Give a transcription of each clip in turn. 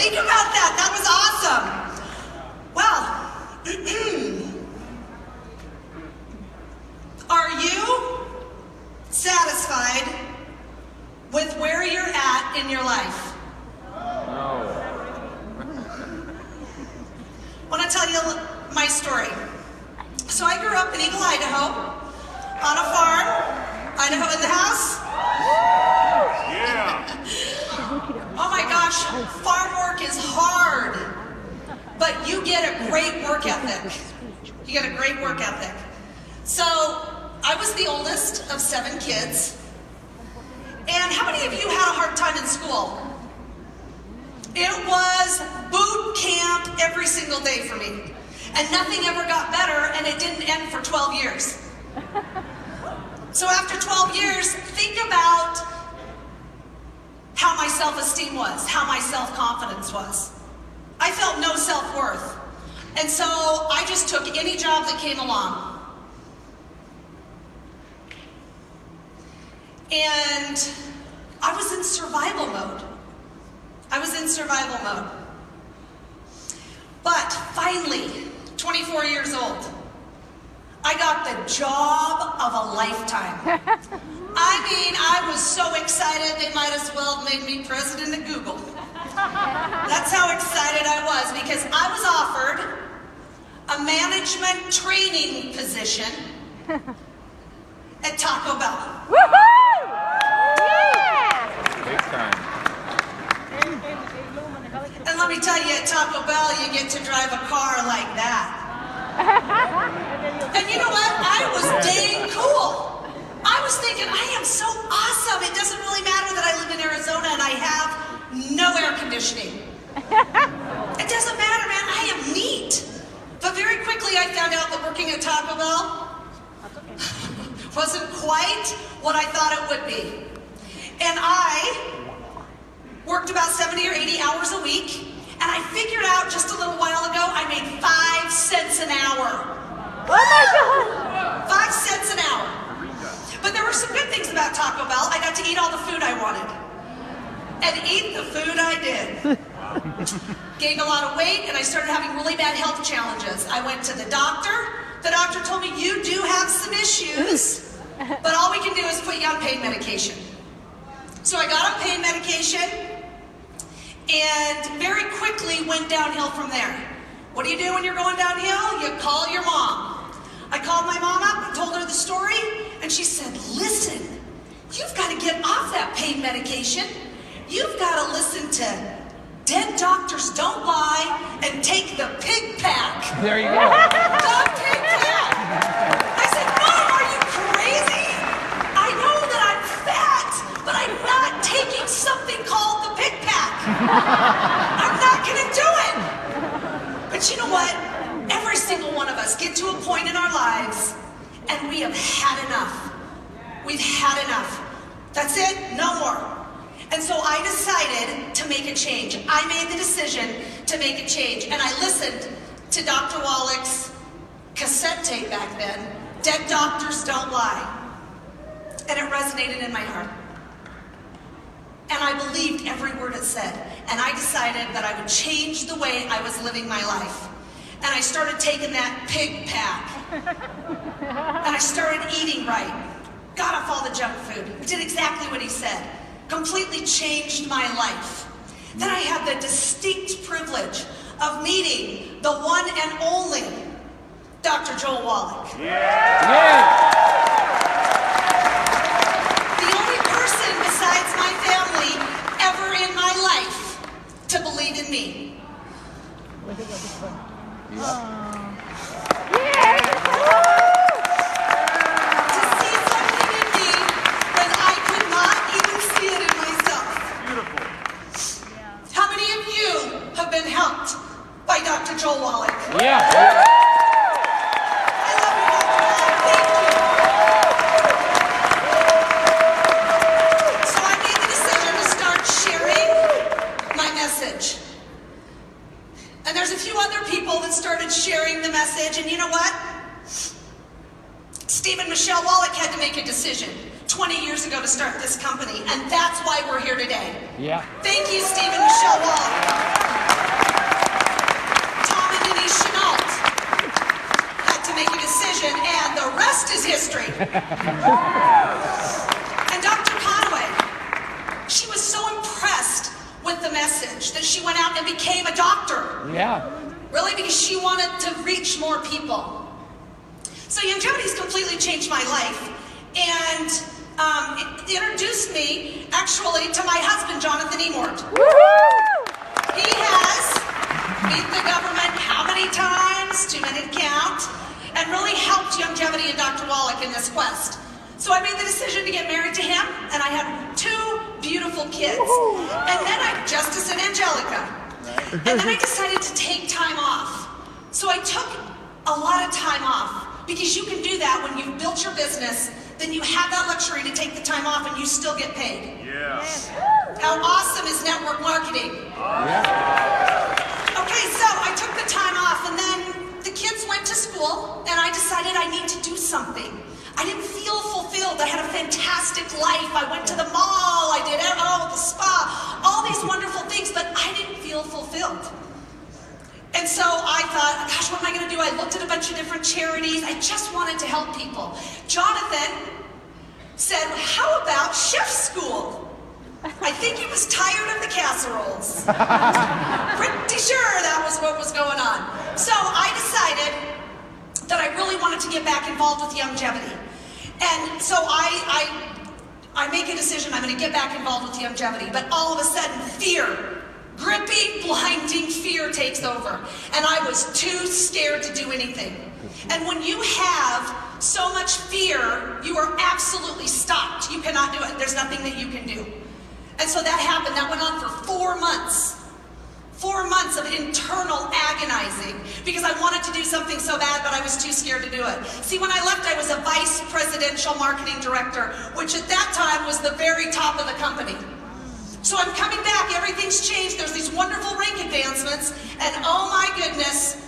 Think about that. That was awesome. Well, are you satisfied with where you're at in your life? No. I want to tell you my story. So I grew up in Eagle, Idaho, on a farm. Idaho in the house? Yeah. Oh my gosh, farm work is hard, but you get a great work ethic. You get a great work ethic. So I was the oldest of 7 kids. And how many of you had a hard time in school? It was boot camp every single day for me. And nothing ever got better, and it didn't end for 12 years. So after 12 years, think about how my self-esteem was, how my self-confidence was. I felt no self-worth. And so I just took any job that came along. And I was in survival mode. I was in survival mode. But finally, 24 years old, I got the job of a lifetime. I mean, I was so excited they might as well have made me president of Google. That's how excited I was, because I was offered a management training position at Taco Bell. Woohoo! Yeah! Big time. And let me tell you, at Taco Bell, you get to drive a car like that. And you know what? I was dang cool. I was thinking, I am so awesome. It doesn't really matter that I live in Arizona and I have no air conditioning. It doesn't matter, man. I am neat. But very quickly, I found out that working at Taco Bell wasn't quite what I thought it would be. And I worked about 70 or 80 hours a week, and I figured out just a little while ago, I made 5 cents an hour. Oh my God! 5 cents an hour. But there were some good things about Taco Bell. I got to eat all the food I wanted. And eat the food I did. Gained a lot of weight, and I started having really bad health challenges. I went to the doctor. The doctor told me, you do have some issues, but all we can do is put you on pain medication. So I got on pain medication, and very quickly went downhill from there. What do you do when you're going downhill? You call your mom. I called my mom up and told her the story, and she said, listen, you've got to get off that pain medication. You've got to listen to Dead Doctors Don't Lie and take the pig pack. There you go. The pig pack. I said, Mom, are you crazy? I know that I'm fat, but I'm not taking something called the pig pack. I'm not going to do it. But you know what? Every single one of us get to a point in our lives and we have had enough. We've had enough. That's it, no more. And so I decided to make a change. I made the decision to make a change. And I listened to Dr. Wallach's cassette tape back then, Dead Doctors Don't Lie. And it resonated in my heart. And I believed every word it said. And I decided that I would change the way I was living my life. And I started taking that pig pack. And I started eating right. Got off all the junk food. Did exactly what he said. Completely changed my life. Then I had the distinct privilege of meeting the one and only Dr. Joel Wallach. Yeah. The only person besides my family ever in my life to believe in me. Helped by Dr. Joel Wallach. Yeah. I love you, Dr. Wallach. Thank you. So I made the decision to start sharing my message. And there's a few other people that started sharing the message, and you know what? Steve and Michelle Wallach had to make a decision 20 years ago to start this company, and that's why we're here today. Yeah. Thank you, Steve and Michelle Wallach. And Dr. Conway, she was so impressed with the message that she went out and became a doctor. Yeah. Really, because she wanted to reach more people. So Youngevity's completely changed my life. And it introduced me, actually, to my husband, Jonathan Emort. He has beat the government how many times? Too many to count. And really helped Youngevity and Dr. Wallach in this quest. So I made the decision to get married to him, and I had 2 beautiful kids. And then Justice and Angelica. And then I decided to take time off. So I took a lot of time off, because you can do that when you've built your business, then you have that luxury to take the time off and you still get paid. Yeah. How awesome is network marketing? Okay, so I took the time off, and then the kids went to school, and I decided I need to do something. I didn't feel fulfilled. I had a fantastic life. I went to the mall, I did the spa, all these wonderful things, but I didn't feel fulfilled. And so I thought, gosh, what am I going to do? I looked at a bunch of different charities. I just wanted to help people. Jonathan said, how about chef school? I think he was tired of the casseroles. Pretty sure that was what was going on. So I decided that I really wanted to get back involved with Youngevity. And so I make a decision, I'm going to get back involved with Youngevity. But all of a sudden, fear, gripping, blinding fear takes over. And I was too scared to do anything. And when you have so much fear, you are absolutely stopped. You cannot do it. There's nothing that you can do. And so that happened. That went on for 4 months. 4 months of internal agonizing because I wanted to do something so bad, but I was too scared to do it. See, when I left, I was a vice presidential marketing director, which at that time was the very top of the company. So I'm coming back, everything's changed, there's these wonderful rank advancements, and oh my goodness,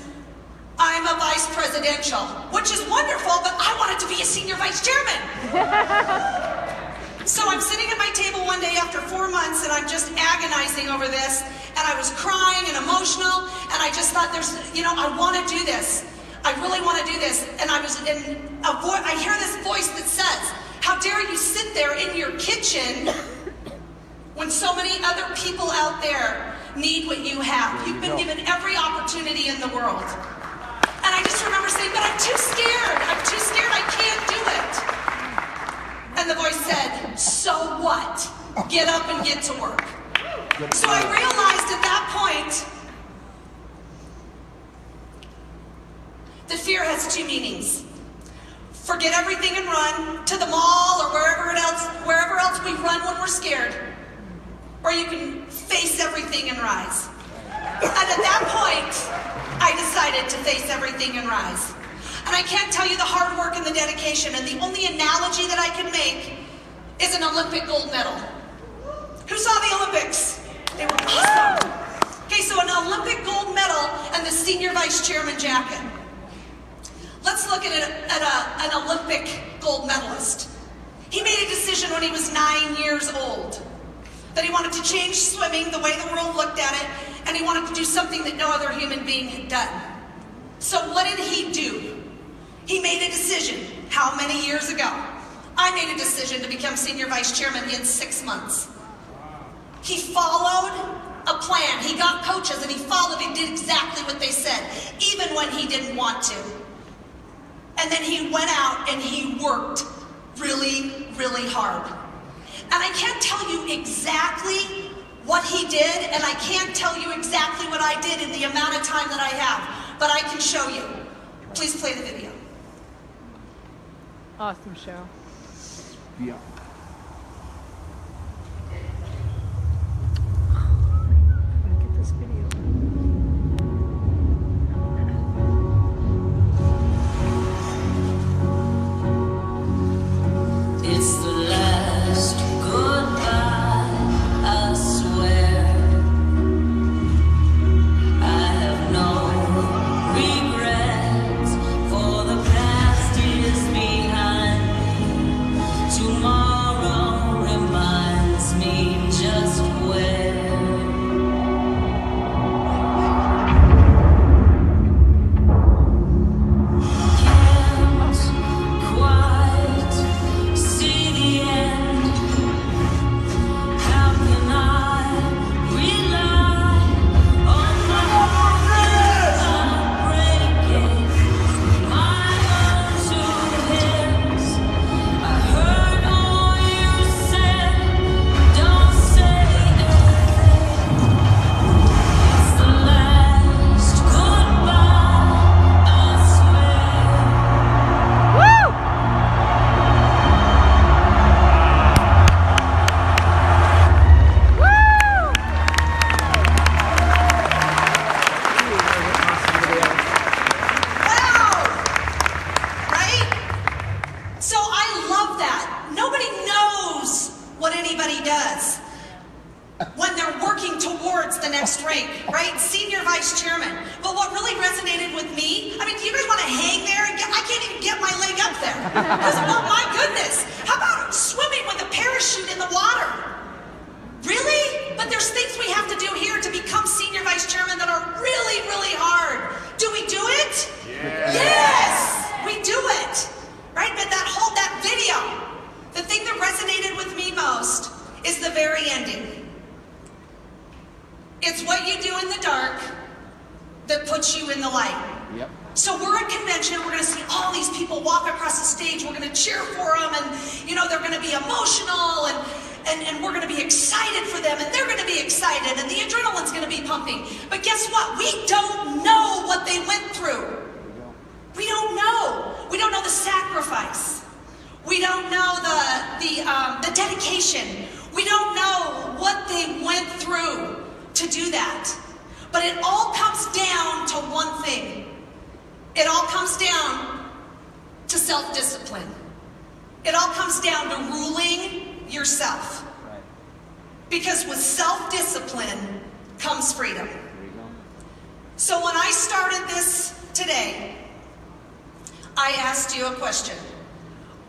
I'm a vice presidential, which is wonderful, but I wanted to be a senior vice chairman. So I'm sitting at my table one day after 4 months, and I'm just agonizing over this, and I was crying and emotional, and I just thought, I want to do this. I really want to do this. And I hear this voice that says, how dare you sit there in your kitchen when so many other people out there need what you have. You've been given every opportunity in the world. And I just remember saying, but I'm too scared. I'm too scared. I can't do it. And the voice said, so what? Get up and get to work. So I realized at that point that fear has 2 meanings. Forget everything and run to the mall or wherever else we run when we're scared. Or you can face everything and rise. And at that point, I decided to face everything and rise. And I can't tell you the hard work and the dedication, and the only analogy that I can make is an Olympic gold medal. Who saw the Olympics? They were awesome. Okay, so an Olympic gold medal and the senior vice chairman jacket. Let's look at an Olympic gold medalist. He made a decision when he was 9 years old that he wanted to change swimming, the way the world looked at it, and he wanted to do something that no other human being had done. So what did he do? He made a decision. How many years ago? I made a decision to become senior vice chairman in 6 months. He followed a plan. He got coaches and he followed and did exactly what they said, even when he didn't want to. And then he went out and he worked really, really hard. And I can't tell you exactly what he did, and I can't tell you exactly what I did in the amount of time that I have, but I can show you. Please play the video. Awesome show. Yeah. Look at this video. It's the last goodbye, I swear. I have no regrets, for the past is behind me. Tomorrow the next rank, right? Senior vice chairman. But what really resonated with me, I mean, do you guys want to hang there? I can't even get my leg up there. Because, oh my goodness, how about swimming with a parachute in the water? Really? But there's things we have to do here to become senior vice chairman that are really, really hard. Do we do it? Yes, we do it. Right? But that video, the thing that resonated with me most is the very ending. It's what you do in the dark that puts you in the light. Yep. So we're at convention, we're gonna see all these people walk across the stage, we're gonna cheer for them, and you know, they're gonna be emotional, and we're gonna be excited for them, and they're gonna be excited, and the adrenaline's gonna be pumping. But guess what? We don't know what they went through. We don't know. We don't know the sacrifice. We don't know the dedication. We don't know what they went through to do that. But it all comes down to one thing. It all comes down to self-discipline. It all comes down to ruling yourself. Right. Because with self-discipline comes freedom. So when I started this today, I asked you a question.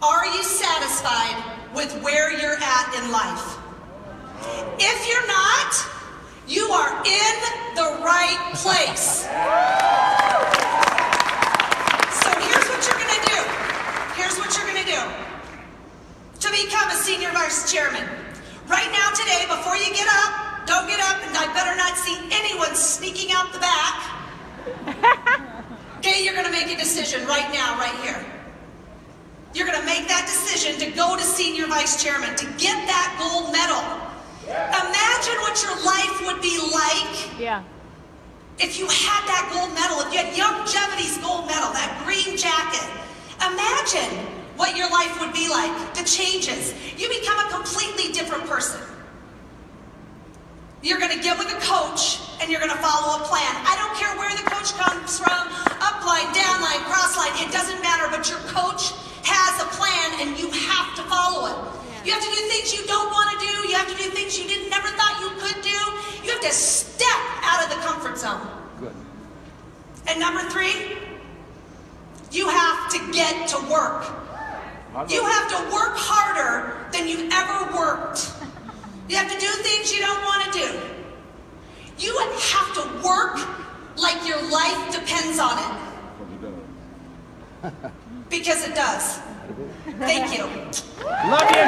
Are you satisfied with where you're at in life? If you're not, you are in the right place. So here's what you're gonna do. Here's what you're gonna do to become a senior vice chairman. Right now today, before you get up, don't get up, and I better not see anyone sneaking out the back. Okay, you're gonna make a decision right now, right here. You're gonna make that decision to go to senior vice chairman, to get that gold medal. Imagine what your life would be like if you had that gold medal, if you had Youngevity's gold medal, that green jacket. Imagine what your life would be like, the changes. You become a completely different person. You're gonna get with a coach and you're gonna follow a plan. I don't care where the coach comes from, upline, downline, crossline, it doesn't matter, but your coach has a plan and you have to follow it. You have to do things you don't want to do. You have to do things you never thought you could do. You have to step out of the comfort zone. Good. And number 3, you have to get to work. You have to work harder than you've ever worked. You have to do things you don't want to do. You have to work like your life depends on it. Because it does. Thank you. Love you.